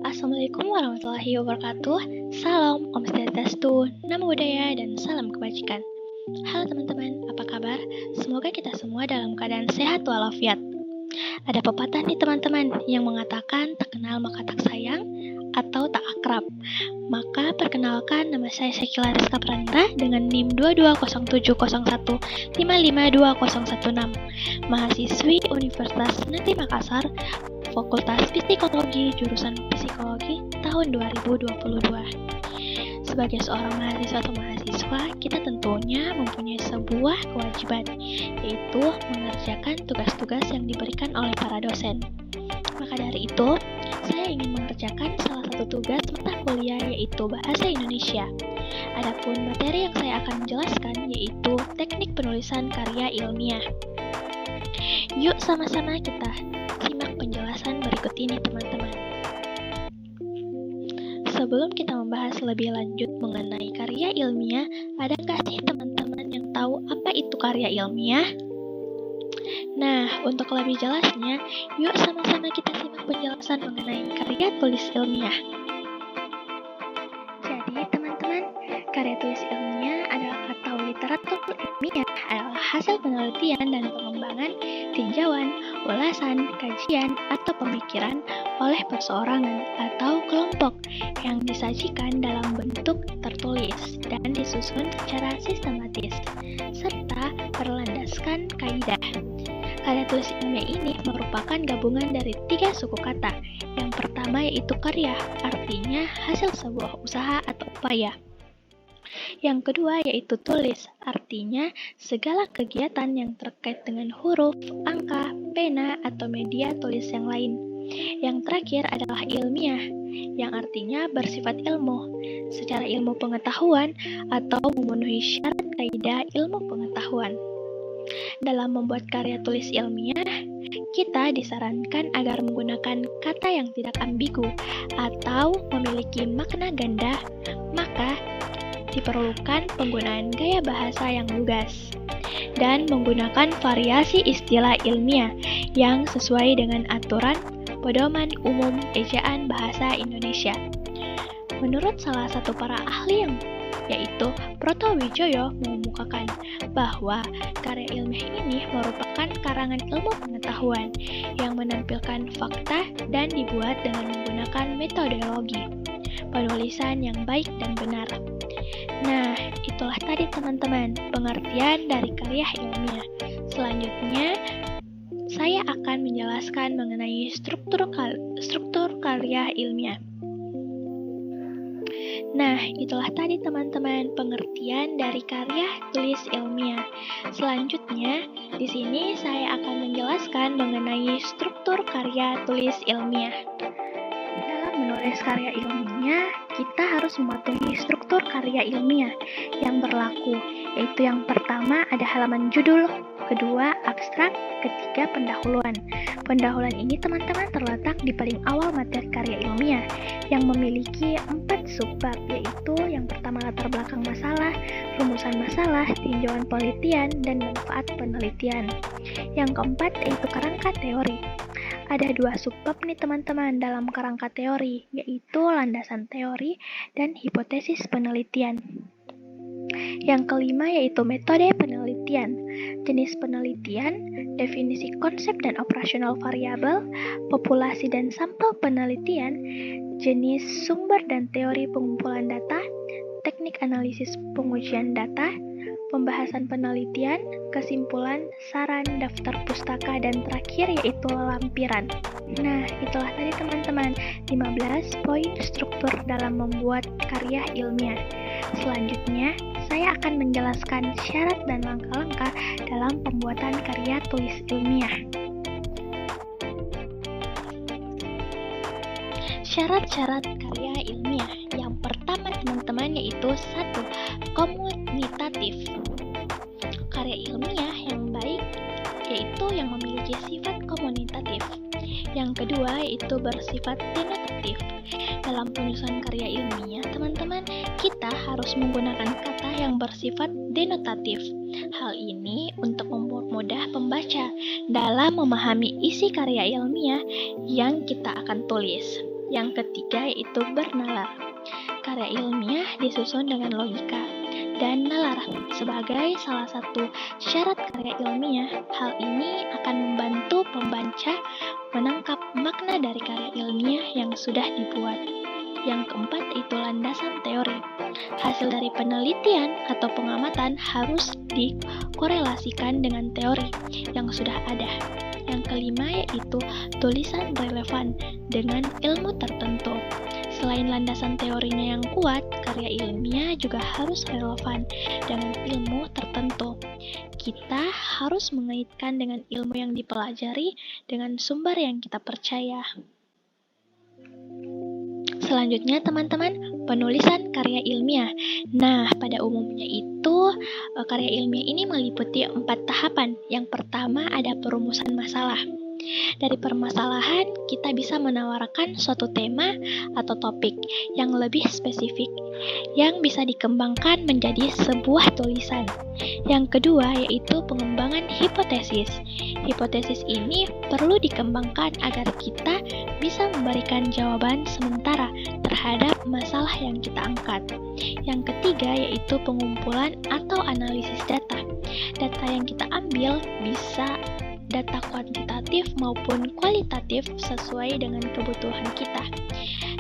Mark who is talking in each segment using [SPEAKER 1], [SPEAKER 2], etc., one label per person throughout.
[SPEAKER 1] Assalamualaikum warahmatullahi wabarakatuh. Salam, Om Swastiastu, Namo Buddhaya, dan salam kebajikan. Halo teman-teman, apa kabar? Semoga kita semua dalam keadaan sehat walafiat. Ada pepatah nih teman-teman yang mengatakan tak kenal maka tak sayang atau tak akrab. Maka perkenalkan, nama saya Syakila Rizka Pranira dengan NIM 220701552016, mahasiswi Universitas Negeri Makassar, Fakultas Psikologi, jurusan Psikologi tahun 2022. Sebagai seorang mahasiswa atau mahasiswa, kita tentunya mempunyai sebuah kewajiban, yaitu mengerjakan tugas-tugas yang diberikan oleh para dosen. Maka dari itu, saya ingin mengerjakan salah satu tugas mata kuliah, yaitu Bahasa Indonesia. Adapun materi yang saya akan menjelaskan yaitu teknik penulisan karya ilmiah. Yuk sama-sama kita simak penjelasan berikut ini teman-teman. Sebelum kita membahas lebih lanjut mengenai karya ilmiah, ada nggak sih teman-teman yang tahu apa itu karya ilmiah? Nah, untuk lebih jelasnya, yuk sama-sama kita simak penjelasan mengenai karya tulis ilmiah. Jadi teman-teman, karya tulis ilmiah adalah atau literatur ilmiah adalah hasil penelitian dan pengembangan, tinjauan, ulasan, kajian, atau pemikiran oleh perseorangan atau kelompok yang disajikan dalam bentuk tertulis dan disusun secara sistematis, serta berlandaskan kaidah. Karya tulis ilmiah ini merupakan gabungan dari 3 suku kata. Yang pertama yaitu karya, artinya hasil sebuah usaha atau upaya. Yang kedua yaitu tulis, artinya segala kegiatan yang terkait dengan huruf, angka, pena, atau media tulis yang lain. Yang terakhir adalah ilmiah, yang artinya bersifat ilmu, secara ilmu pengetahuan atau memenuhi syarat kaidah ilmu pengetahuan. Dalam membuat karya tulis ilmiah, kita disarankan agar menggunakan kata yang tidak ambigu atau memiliki makna ganda, maka diperlukan penggunaan gaya bahasa yang lugas dan menggunakan variasi istilah ilmiah yang sesuai dengan aturan pedoman umum ejaan bahasa Indonesia. Menurut salah satu para ahli yaitu Proto Wijoyo mengemukakan bahwa karya ilmiah ini merupakan karangan ilmu pengetahuan yang menampilkan fakta dan dibuat dengan menggunakan metodologi penulisan yang baik dan benar. Nah, itulah tadi teman-teman pengertian dari karya ilmiah. Selanjutnya, saya akan menjelaskan mengenai struktur karya ilmiah. Nah, itulah tadi teman-teman pengertian dari karya tulis ilmiah. Selanjutnya, di sini saya akan menjelaskan mengenai struktur karya tulis ilmiah. Dalam menulis karya ilmiah, kita harus mematuhi struktur karya ilmiah yang berlaku, yaitu yang pertama ada halaman judul, kedua abstrak, ketiga pendahuluan. Pendahuluan ini teman-teman terletak di paling awal materi karya ilmiah yang memiliki 4 subbab, yaitu yang pertama latar belakang masalah, rumusan masalah, tinjauan penelitian, dan manfaat penelitian. Yang keempat yaitu kerangka teori. Ada 2 subbab nih teman-teman dalam kerangka teori, yaitu landasan teori dan hipotesis penelitian. Yang kelima yaitu metode penelitian, jenis penelitian, definisi konsep dan operasional variabel, populasi dan sampel penelitian, jenis sumber dan teori pengumpulan data, teknik analisis pengujian data, pembahasan penelitian, kesimpulan, saran, daftar pustaka, dan terakhir yaitu lampiran. Nah, itulah tadi teman-teman 15 poin struktur dalam membuat karya ilmiah. Selanjutnya, saya akan menjelaskan syarat dan langkah-langkah dalam pembuatan karya tulis ilmiah. Syarat-syarat karya ilmiah. Yang pertama teman-teman yaitu 1. Komunitatif. Karya ilmiah yang baik yaitu yang memiliki sifat komunitatif. Yang kedua yaitu bersifat denotatif. Dalam penulisan karya ilmiah, teman-teman, kita harus menggunakan kata yang bersifat denotatif. Hal ini untuk mempermudah pembaca dalam memahami isi karya ilmiah yang kita akan tulis. Yang ketiga yaitu bernalar. Karya ilmiah disusun dengan logika dan nalar sebagai salah satu syarat karya ilmiah. Hal ini akan membantu pembaca menangkap makna dari karya ilmiah yang sudah dibuat. Yang keempat yaitu landasan teori. Hasil dari penelitian atau pengamatan harus dikorelasikan dengan teori yang sudah ada. Yang kelima yaitu tulisan relevan dengan ilmu tertentu. Selain landasan teorinya yang kuat, karya ilmiah juga harus relevan dengan ilmu tertentu. Kita harus mengaitkan dengan ilmu yang dipelajari dengan sumber yang kita percaya. Selanjutnya teman-teman, penulisan karya ilmiah. Nah, pada umumnya itu karya ilmiah ini meliputi 4 tahapan. Yang pertama ada perumusan masalah. Dari permasalahan, kita bisa menawarkan suatu tema atau topik yang lebih spesifik, yang bisa dikembangkan menjadi sebuah tulisan. Yang kedua yaitu pengembangan hipotesis. Hipotesis ini perlu dikembangkan agar kita bisa memberikan jawaban sementara terhadap masalah yang kita angkat. Yang ketiga yaitu pengumpulan atau analisis data. Data yang kita ambil bisa data kuantitatif maupun kualitatif sesuai dengan kebutuhan kita.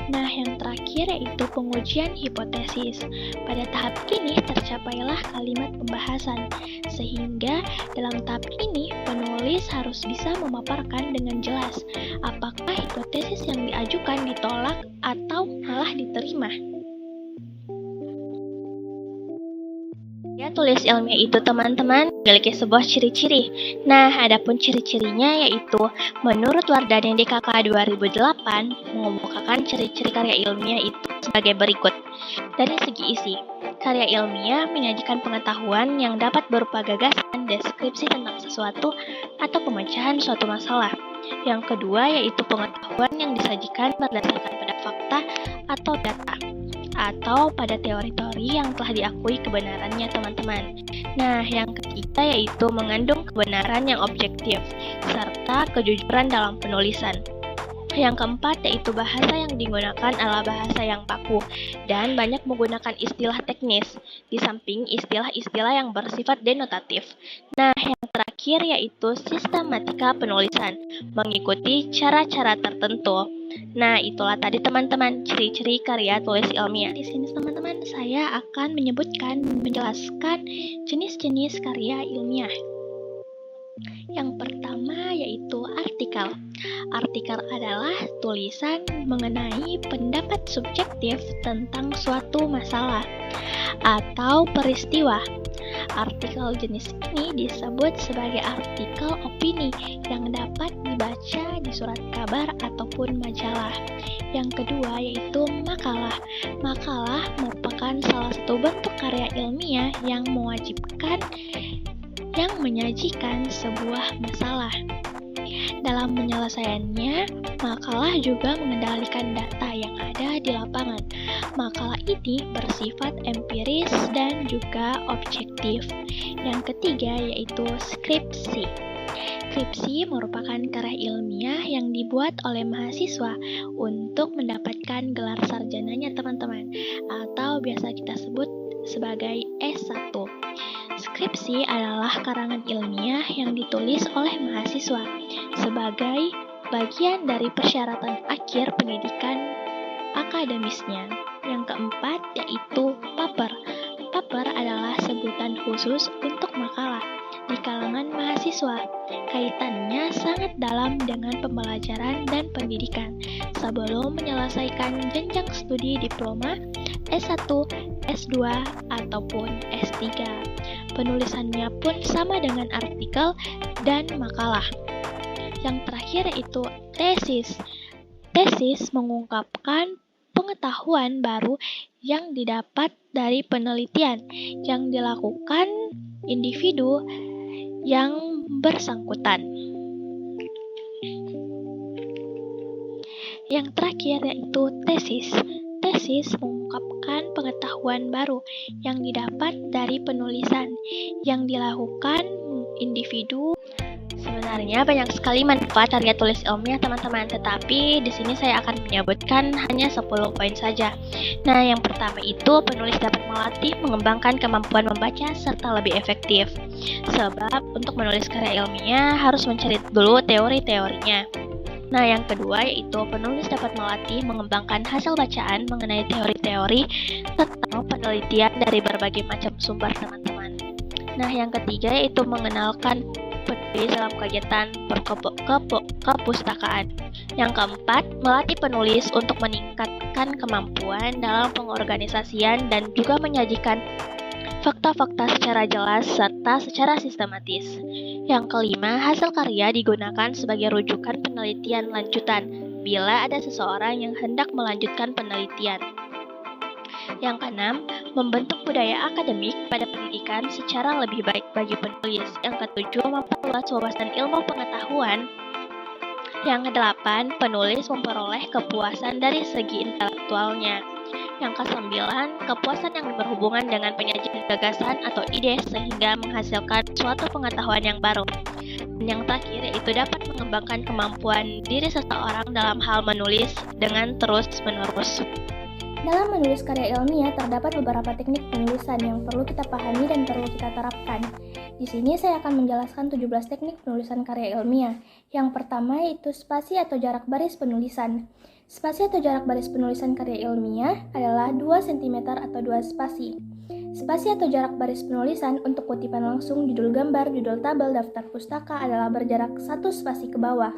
[SPEAKER 1] Nah, yang terakhir yaitu pengujian hipotesis. Pada tahap ini tercapailah kalimat pembahasan, sehingga dalam tahap ini penulis harus bisa memaparkan dengan jelas apakah hipotesis yang diajukan ditolak atau malah diterima. Tulis ilmiah itu teman-teman memiliki sebuah ciri-ciri. Nah, adapun ciri-cirinya yaitu menurut Wardani DKK 2008 mengemukakan ciri-ciri karya ilmiah itu sebagai berikut. Dari segi isi, karya ilmiah menyajikan pengetahuan yang dapat berupa gagasan, deskripsi tentang sesuatu atau pemecahan suatu masalah. Yang kedua yaitu pengetahuan yang disajikan berdasarkan pada fakta atau data, atau pada teori-teori yang telah diakui kebenarannya teman-teman. Nah, yang ketiga yaitu mengandung kebenaran yang objektif, serta kejujuran dalam penulisan. Yang keempat yaitu bahasa yang digunakan adalah bahasa yang baku dan banyak menggunakan istilah teknis, di samping istilah-istilah yang bersifat denotatif. Nah, yang terakhir yaitu sistematika penulisan, mengikuti cara-cara tertentu. Nah, itulah tadi teman-teman ciri-ciri karya tulis ilmiah. Di sini teman-teman saya akan menjelaskan jenis-jenis karya ilmiah. Yang pertama yaitu artikel. Artikel adalah tulisan mengenai pendapat subjektif tentang suatu masalah atau peristiwa. Artikel jenis ini disebut sebagai artikel opini yang dapat dibaca di surat kabar ataupun majalah. Yang kedua yaitu makalah. Makalah merupakan salah satu bentuk karya ilmiah yang menyajikan sebuah masalah. Dalam penyelesaiannya, makalah juga mengendalikan data yang ada di lapangan. Makalah ini bersifat empiris dan juga objektif. Yang ketiga yaitu skripsi. Skripsi merupakan karya ilmiah yang dibuat oleh mahasiswa untuk mendapatkan gelar sarjananya teman-teman, atau biasa kita sebut sebagai S1. Skripsi adalah karangan ilmiah yang ditulis oleh mahasiswa sebagai bagian dari persyaratan akhir pendidikan akademisnya. Yang keempat yaitu paper. Paper adalah sebutan khusus untuk makalah di kalangan mahasiswa. Kaitannya sangat dalam dengan pembelajaran dan pendidikan sebelum menyelesaikan jenjang studi diploma, S1, S2, ataupun S3. Penulisannya pun sama dengan artikel dan makalah. Yang terakhir yaitu tesis. Tesis mengungkapkan pengetahuan baru yang didapat dari penelitian yang dilakukan individu yang bersangkutan. Yang terakhir yaitu tesis. Tesis mengungkapkan pengetahuan baru yang didapat dari penulisan yang dilakukan individu Sebenarnya banyak sekali manfaat karya tulis ilmiah teman-teman, tetapi di sini saya akan menyebutkan hanya 10 poin saja. Nah, yang pertama itu penulis dapat melatih mengembangkan kemampuan membaca serta lebih efektif. Sebab untuk menulis karya ilmiah harus mencari dulu teori-teorinya. Nah, yang kedua yaitu penulis dapat melatih mengembangkan hasil bacaan mengenai teori-teori tentang penelitian dari berbagai macam sumber teman-teman. Nah, yang ketiga yaitu mengenalkan penulis dalam kegiatan perpustakaan. Yang keempat, melatih penulis untuk meningkatkan kemampuan dalam pengorganisasian dan juga menyajikan fakta-fakta secara jelas serta secara sistematis. Yang kelima, hasil karya digunakan sebagai rujukan penelitian lanjutan bila ada seseorang yang hendak melanjutkan penelitian. Yang keenam, membentuk budaya akademik pada pendidikan secara lebih baik bagi penulis. Yang ketujuh, memperluas wawasan ilmu pengetahuan. Yang kedelapan, penulis memperoleh kepuasan dari segi intelektualnya. Yang kesembilan, kepuasan yang berhubungan dengan penyajian gagasan atau ide sehingga menghasilkan suatu pengetahuan yang baru. Dan yang terakhir yaitu dapat mengembangkan kemampuan diri seseorang dalam hal menulis dengan terus-menerus.
[SPEAKER 2] Dalam menulis karya ilmiah terdapat beberapa teknik penulisan yang perlu kita pahami dan perlu kita terapkan. Di sini saya akan menjelaskan 17 teknik penulisan karya ilmiah. Yang pertama yaitu spasi atau jarak baris penulisan. Spasi atau jarak baris penulisan karya ilmiah adalah 2 cm atau 2 spasi. Spasi atau jarak baris penulisan untuk kutipan langsung, judul gambar, judul tabel, daftar pustaka adalah berjarak 1 spasi ke bawah.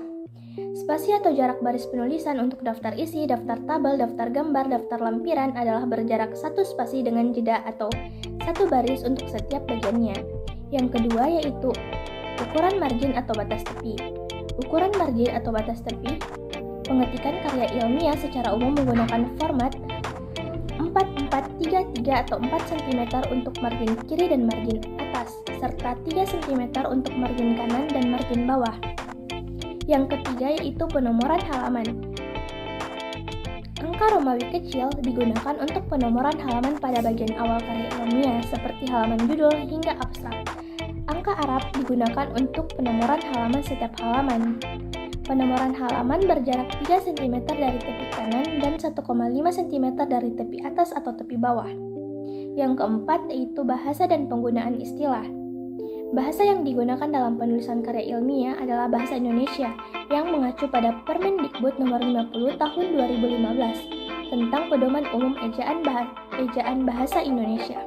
[SPEAKER 2] Spasi atau jarak baris penulisan untuk daftar isi, daftar tabel, daftar gambar, daftar lampiran adalah berjarak 1 spasi dengan jeda atau 1 baris untuk setiap bagiannya. Yang kedua yaitu ukuran margin atau batas tepi. Ukuran margin atau batas tepi, pengetikan karya ilmiah secara umum menggunakan format 4433 atau 4 cm untuk margin kiri dan margin atas, serta 3 cm untuk margin kanan dan margin bawah. Yang ketiga yaitu penomoran halaman. Angka Romawi kecil digunakan untuk penomoran halaman pada bagian awal karya ilmiah seperti halaman judul hingga abstrak. Angka Arab digunakan untuk penomoran halaman setiap halaman. Penomoran halaman berjarak 3 cm dari tepi kanan dan 1,5 cm dari tepi atas atau tepi bawah. Yang keempat yaitu bahasa dan penggunaan istilah. Bahasa yang digunakan dalam penulisan karya ilmiah adalah bahasa Indonesia yang mengacu pada Permendikbud Nomor 50 Tahun 2015 tentang Pedoman Umum Ejaan Bahasa Indonesia.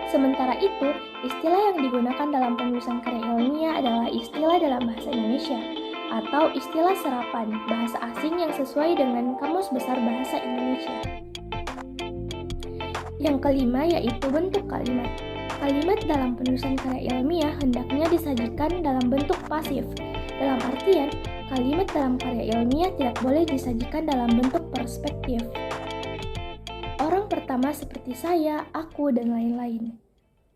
[SPEAKER 2] Sementara itu, istilah yang digunakan dalam penulisan karya ilmiah adalah istilah dalam bahasa Indonesia atau istilah serapan bahasa asing yang sesuai dengan Kamus Besar Bahasa Indonesia. Yang kelima yaitu bentuk kalimat. Kalimat dalam penulisan karya ilmiah hendaknya disajikan dalam bentuk pasif. Dalam artian, kalimat dalam karya ilmiah tidak boleh disajikan dalam bentuk perspektif. Orang pertama seperti saya, aku, dan lain-lain.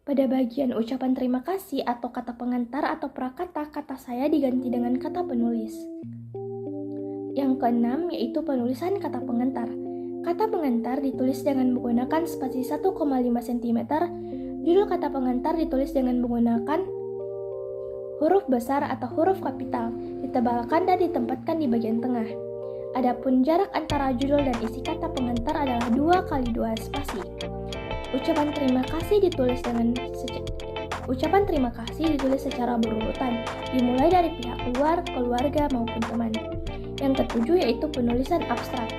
[SPEAKER 2] Pada bagian ucapan terima kasih atau kata pengantar atau prakata, kata saya diganti dengan kata penulis. Yang keenam yaitu penulisan kata pengantar. Kata pengantar ditulis dengan menggunakan spasi 1,5 cm. Judul kata pengantar ditulis dengan menggunakan huruf besar atau huruf kapital, ditebalkan dan ditempatkan di bagian tengah. Adapun jarak antara judul dan isi kata pengantar adalah 2 kali 2 spasi. Ucapan terima kasih ditulis secara berurutan, dimulai dari pihak luar, keluarga maupun teman. Yang ketujuh yaitu penulisan abstrak.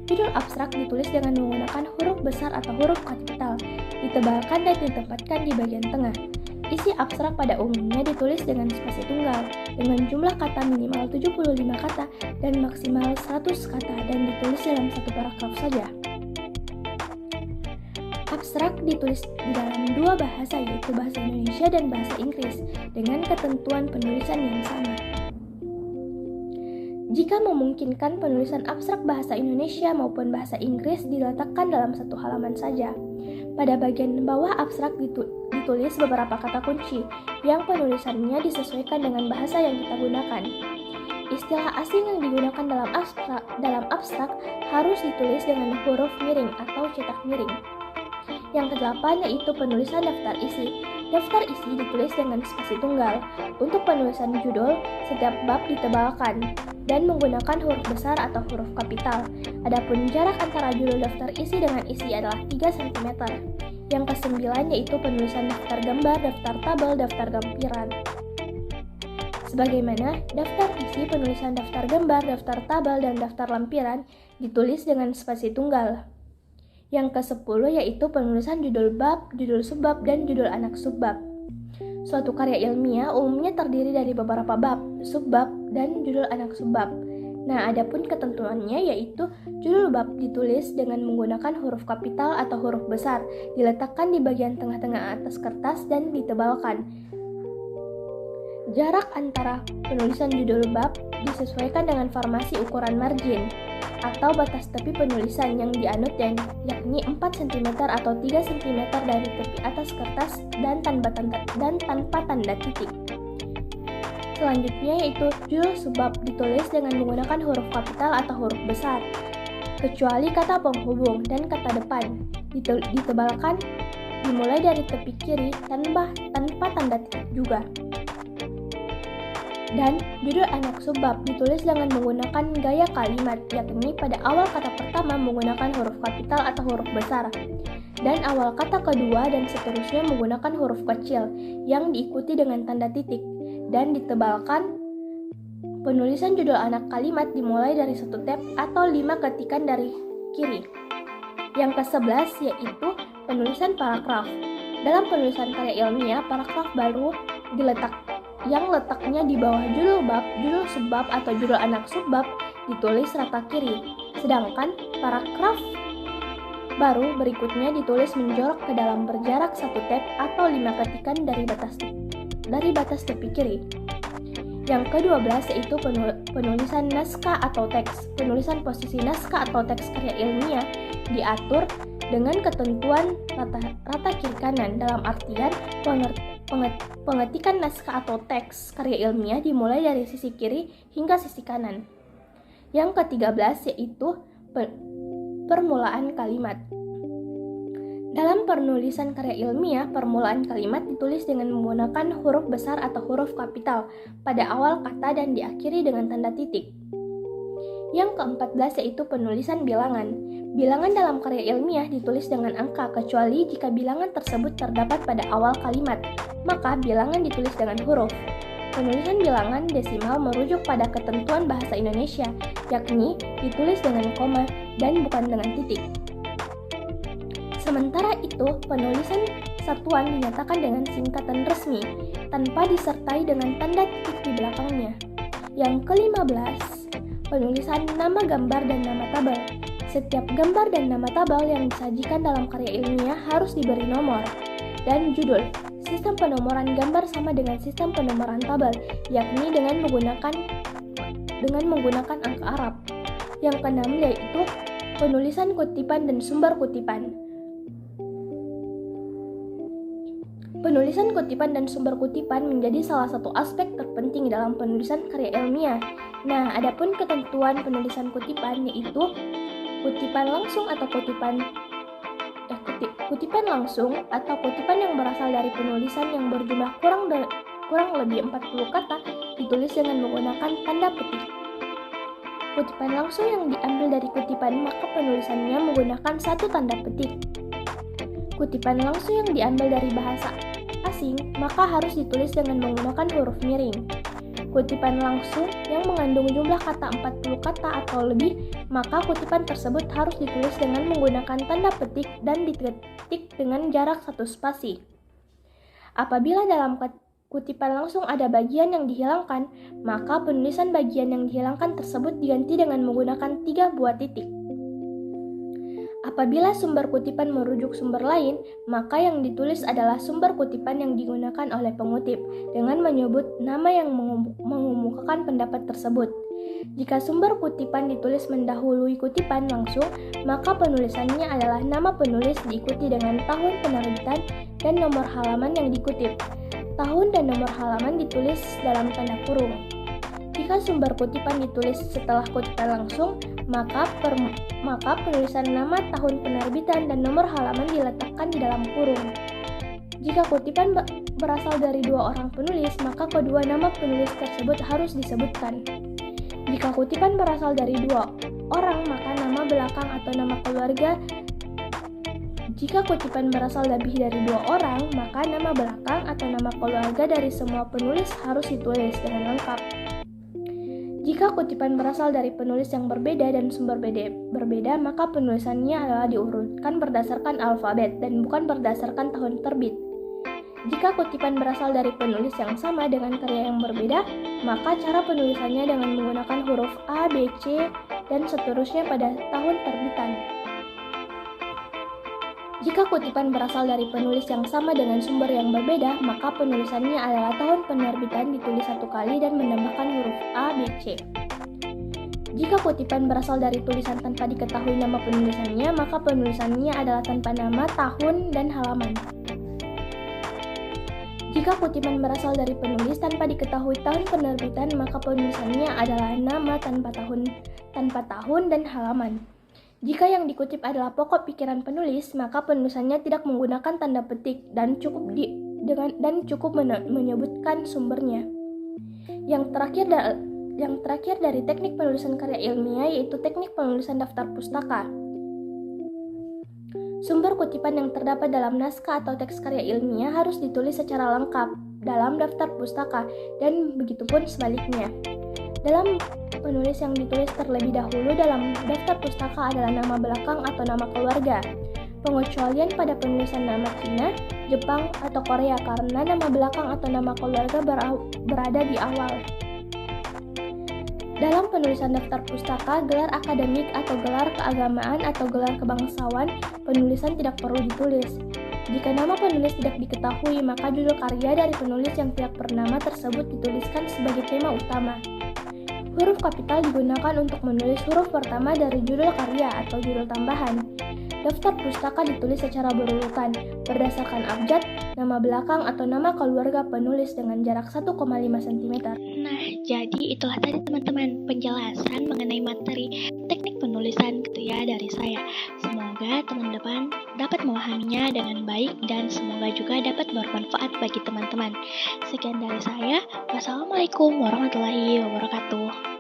[SPEAKER 2] Judul abstrak ditulis dengan menggunakan huruf besar atau huruf kapital, ditebalkan dan ditempatkan di bagian tengah. Isi abstrak pada umumnya ditulis dengan spasi tunggal, dengan jumlah kata minimal 75 kata dan maksimal 100 kata dan ditulis dalam satu paragraf saja. Abstrak ditulis di dalam 2 bahasa yaitu bahasa Indonesia dan bahasa Inggris dengan ketentuan penulisan yang sama. Jika memungkinkan, penulisan abstrak bahasa Indonesia maupun bahasa Inggris diletakkan dalam satu halaman saja. Pada bagian bawah abstrak ditulis beberapa kata kunci yang penulisannya disesuaikan dengan bahasa yang kita gunakan. Istilah asing yang digunakan dalam abstrak harus ditulis dengan huruf miring atau cetak miring. Yang ke-8 yaitu penulisan daftar isi. Daftar isi ditulis dengan spasi tunggal. Untuk penulisan judul, setiap bab ditebalkan dan menggunakan huruf besar atau huruf kapital. Adapun jarak antara judul daftar isi dengan isi adalah 3 cm. Yang ke-9 yaitu penulisan daftar gambar, daftar tabel, daftar lampiran. Sebagaimana daftar isi, penulisan daftar gambar, daftar tabel, dan daftar lampiran ditulis dengan spasi tunggal. Yang ke-10 yaitu penulisan judul bab, judul subbab, dan judul anak subbab. Suatu karya ilmiah umumnya terdiri dari beberapa bab, subbab, dan judul anak subbab. Nah, adapun ketentuannya yaitu judul bab ditulis dengan menggunakan huruf kapital atau huruf besar, diletakkan di bagian tengah-tengah atas kertas dan ditebalkan. Jarak antara penulisan judul bab disesuaikan dengan formasi ukuran margin atau batas tepi penulisan yang dianut yakni 4 cm atau 3 cm dari tepi atas kertas dan tanpa tanda titik. Selanjutnya yaitu judul subbab ditulis dengan menggunakan huruf kapital atau huruf besar, kecuali kata penghubung dan kata depan. Ditebalkan dimulai dari tepi kiri tanpa tanda titik juga. Dan judul anak subbab ditulis dengan menggunakan gaya kalimat, yakni pada awal kata pertama menggunakan huruf kapital atau huruf besar, dan awal kata kedua dan seterusnya menggunakan huruf kecil yang diikuti dengan tanda titik, dan ditebalkan. Penulisan judul anak kalimat dimulai dari 1 tab atau 5 ketikan dari kiri. Yang ke-11 yaitu penulisan paragraf. Dalam penulisan karya ilmiah, paragraf baru yang letaknya di bawah judul bab, judul subbab, atau judul anak subbab ditulis rata kiri. Sedangkan paragraf baru berikutnya ditulis menjorok ke dalam berjarak 1 tab atau 5 ketikan dari batas tepi kiri. Yang ke-12 yaitu penulisan naskah atau teks. Penulisan posisi naskah atau teks karya ilmiah diatur dengan ketentuan rata kiri kanan, dalam artian pengetikan naskah atau teks karya ilmiah dimulai dari sisi kiri hingga sisi kanan. Yang ke-13 yaitu permulaan kalimat. Dalam penulisan karya ilmiah, permulaan kalimat ditulis dengan menggunakan huruf besar atau huruf kapital pada awal kata dan diakhiri dengan tanda titik. Yang ke-14 yaitu penulisan bilangan. Bilangan dalam karya ilmiah ditulis dengan angka, kecuali jika bilangan tersebut terdapat pada awal kalimat, maka bilangan ditulis dengan huruf. Penulisan bilangan desimal merujuk pada ketentuan bahasa Indonesia, yakni ditulis dengan koma dan bukan dengan titik. Sementara itu, penulisan satuan dinyatakan dengan singkatan resmi, tanpa disertai dengan tanda titik di belakangnya. Yang ke-15, penulisan nama gambar dan nama tabel. Setiap gambar dan nama tabel yang disajikan dalam karya ilmiah harus diberi nomor. Dan judul. Sistem penomoran gambar sama dengan sistem penomoran tabel, yakni dengan menggunakan angka Arab. Yang ke-6 yaitu penulisan kutipan dan sumber kutipan. Penulisan kutipan dan sumber kutipan menjadi salah satu aspek terpenting dalam penulisan karya ilmiah. Nah, adapun ketentuan penulisan kutipan yaitu kutipan langsung atau kutipan langsung atau kutipan yang berasal dari penulisan yang berjumlah kurang lebih 40 kata ditulis dengan menggunakan tanda petik. Kutipan langsung yang diambil dari kutipan, maka penulisannya menggunakan 1 tanda petik. Kutipan langsung yang diambil dari bahasa asing, maka harus ditulis dengan menggunakan huruf miring. Kutipan langsung yang mengandung jumlah kata 40 kata atau lebih, maka kutipan tersebut harus ditulis dengan menggunakan tanda petik dan diketik dengan jarak 1 spasi. Apabila dalam kutipan langsung ada bagian yang dihilangkan, maka penulisan bagian yang dihilangkan tersebut diganti dengan menggunakan 3 buah titik. Apabila sumber kutipan merujuk sumber lain, maka yang ditulis adalah sumber kutipan yang digunakan oleh pengutip dengan menyebut nama yang mengemukakan pendapat tersebut. Jika sumber kutipan ditulis mendahului kutipan langsung, maka penulisannya adalah nama penulis diikuti dengan tahun penerbitan dan nomor halaman yang dikutip. Tahun dan nomor halaman ditulis dalam tanda kurung. Jika sumber kutipan ditulis setelah kutipan langsung, maka penulisan nama, tahun penerbitan, dan nomor halaman diletakkan di dalam kurung. Jika kutipan berasal dari dua orang penulis, maka kedua nama penulis tersebut harus disebutkan. Jika kutipan berasal dari dua orang, maka nama belakang atau nama keluarga. Jika kutipan berasal lebih dari dua orang, maka nama belakang atau nama keluarga dari semua penulis harus ditulis dengan lengkap. Jika kutipan berasal dari penulis yang berbeda dan sumber berbeda, maka penulisannya adalah diurutkan berdasarkan alfabet dan bukan berdasarkan tahun terbit. Jika kutipan berasal dari penulis yang sama dengan karya yang berbeda, maka cara penulisannya dengan menggunakan huruf A, B, C, dan seterusnya pada tahun terbitan. Jika kutipan berasal dari penulis yang sama dengan sumber yang berbeda, maka penulisannya adalah tahun penerbitan ditulis satu kali dan menambahkan huruf A, B, C. Jika kutipan berasal dari tulisan tanpa diketahui nama penulisannya, maka penulisannya adalah tanpa nama, tahun, dan halaman. Jika kutipan berasal dari penulis tanpa diketahui tahun penerbitan, maka penulisannya adalah nama tanpa tahun dan halaman. Jika yang dikutip adalah pokok pikiran penulis, maka penulisannya tidak menggunakan tanda petik dan cukup menyebutkan sumbernya. Yang terakhir dari teknik penulisan karya ilmiah yaitu teknik penulisan daftar pustaka. Sumber kutipan yang terdapat dalam naskah atau teks karya ilmiah harus ditulis secara lengkap dalam daftar pustaka dan begitupun sebaliknya. Dalam penulis yang ditulis terlebih dahulu dalam daftar pustaka adalah nama belakang atau nama keluarga. Pengecualian pada penulisan nama Cina, Jepang, atau Korea karena nama belakang atau nama keluarga berada di awal. Dalam penulisan daftar pustaka, gelar akademik atau gelar keagamaan atau gelar kebangsawan, penulisan tidak perlu ditulis. Jika nama penulis tidak diketahui, maka judul karya dari penulis yang tidak bernama tersebut dituliskan sebagai tema utama. Huruf kapital digunakan untuk menulis huruf pertama dari judul karya atau judul tambahan. Daftar pustaka ditulis secara berurutan, berdasarkan abjad, nama belakang atau nama keluarga penulis dengan jarak 1,5 cm.
[SPEAKER 1] Nah, jadi itulah tadi teman-teman penjelasan mengenai materi teknik penulisan gitu ya dari saya. Semoga teman-teman dapat memahaminya dengan baik dan semoga juga dapat bermanfaat bagi teman-teman. Sekian dari saya. Wassalamualaikum warahmatullahi wabarakatuh.